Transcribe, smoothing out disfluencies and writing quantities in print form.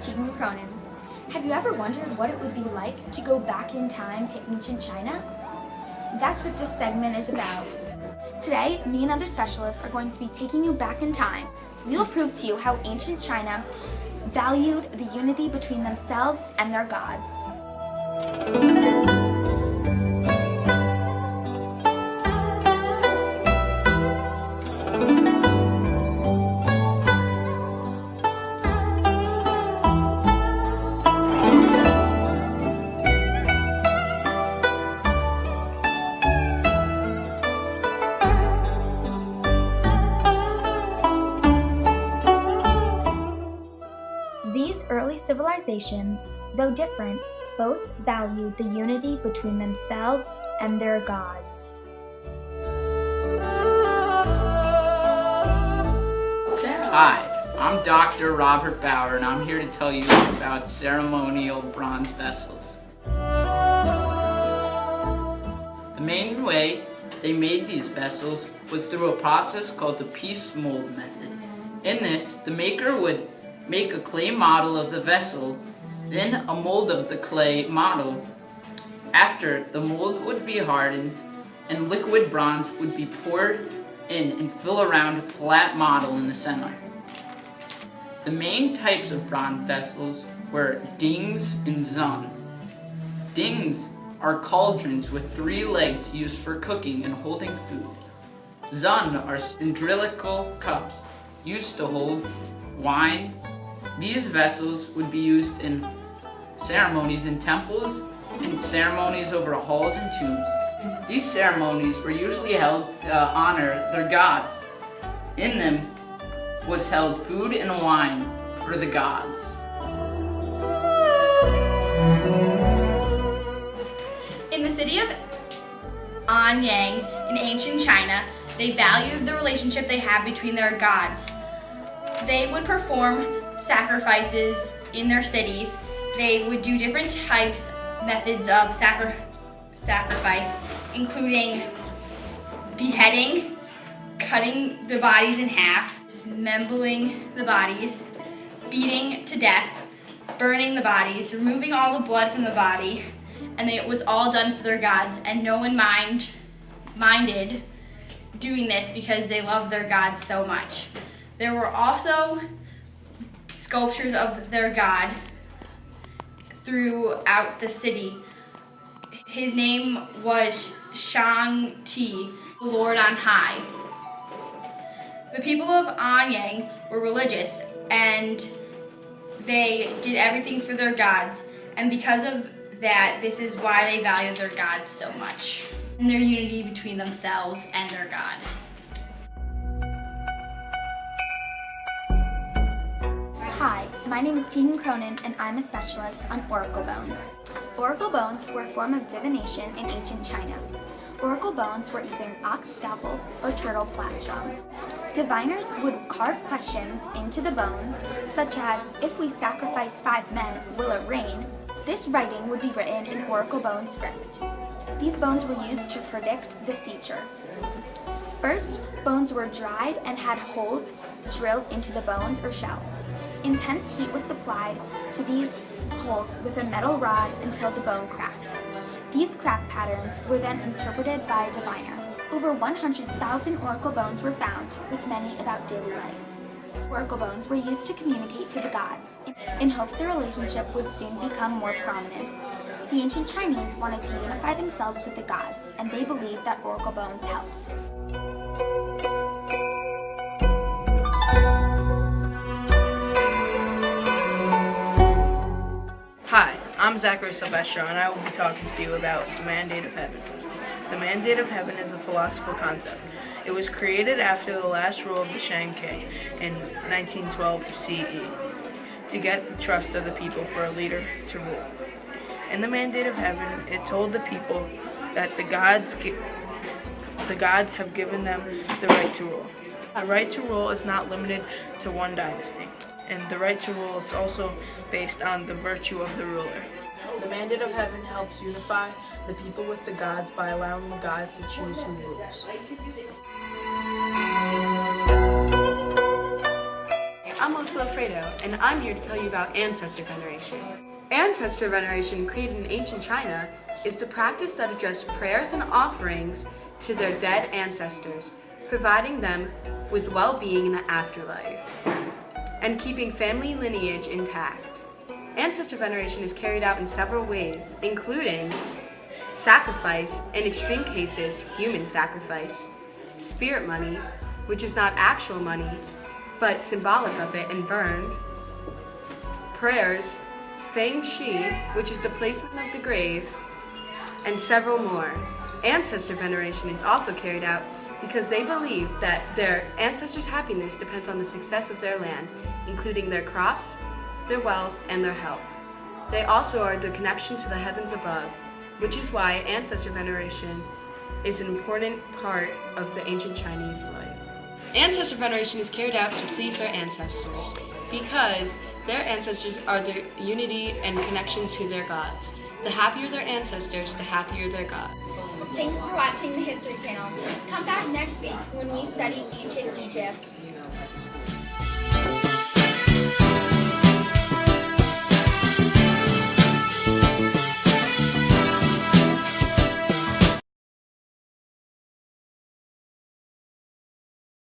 Tegan Cronin. Have you ever wondered what it would be like to go back in time to ancient China? That's what this segment is about. Today, me and other specialists are going to be taking you back in time. We'll prove to you how ancient China valued the unity between themselves and their gods. These early civilizations, though different, both valued the unity between themselves and their gods. Hi, I'm Dr. Robert Bauer, and I'm here to tell you about ceremonial bronze vessels. The main way they made these vessels was through a process called the piece mold method. In this, the maker would make a clay model of the vessel, then a mold of the clay model. After, the mold would be hardened and liquid bronze would be poured in and fill around a flat model in the center. The main types of bronze vessels were dings and zun. Dings are cauldrons with 3 legs used for cooking and holding food. Zun are cylindrical cups used to hold wine. These vessels would be used in ceremonies in temples and ceremonies over halls and tombs. These ceremonies were usually held to honor their gods. In them was held food and wine for the gods. In the city of Anyang in ancient China, they valued the relationship they had between their gods. They would perform sacrifices in their cities. They would do different methods of sacrifice, including beheading, cutting the bodies in half, dismembering the bodies, beating to death, burning the bodies, removing all the blood from the body, and it was all done for their gods, and no one minded doing this because they loved their gods so much. There were also sculptures of their god throughout the city. His name was Shang-Ti, the Lord on high. The people of Anyang were religious and they did everything for their gods, and because of that, this is why they valued their gods so much and their unity between themselves and their god. Hi, my name is Tegan Cronin and I'm a specialist on oracle bones. Oracle bones were a form of divination in ancient China. Oracle bones were either an ox scalpel or turtle plastrons. Diviners would carve questions into the bones, such as, if we sacrifice 5 men, will it rain? This writing would be written in oracle bone script. These bones were used to predict the future. First, bones were dried and had holes drilled into the bones or shell. Intense heat was supplied to these holes with a metal rod until the bone cracked. These crack patterns were then interpreted by a diviner. Over 100,000 oracle bones were found, with many about daily life. Oracle bones were used to communicate to the gods, in hopes their relationship would soon become more prominent. The ancient Chinese wanted to unify themselves with the gods, and they believed that oracle bones helped. Hi, I'm Zachary Silvestro, and I will be talking to you about the Mandate of Heaven. The Mandate of Heaven is a philosophical concept. It was created after the last rule of the Shang King in 1912 CE to get the trust of the people for a leader to rule. In the Mandate of Heaven, it told the people that the gods have given them the right to rule. The right to rule is not limited to one dynasty, and the right to rule is also based on the virtue of the ruler. The Mandate of Heaven helps unify the people with the gods by allowing the gods to choose who rules. I'm Alex Lofredo, and I'm here to tell you about ancestor veneration. Ancestor veneration, created in ancient China, is the practice that addressed prayers and offerings to their dead ancestors, providing them with well-being in the afterlife, and keeping family lineage intact. Ancestor veneration is carried out in several ways, including sacrifice, in extreme cases, human sacrifice, spirit money, which is not actual money, but symbolic of it and burned, prayers, feng shui, which is the placement of the grave, and several more. Ancestor veneration is also carried out because they believe that their ancestors' happiness depends on the success of their land, including their crops, their wealth, and their health. They also are the connection to the heavens above, which is why ancestor veneration is an important part of the ancient Chinese life. Ancestor veneration is carried out to please their ancestors because their ancestors are their unity and connection to their gods. The happier their ancestors, the happier their God. Thanks for watching the History Channel. Come back next week when we study ancient Egypt.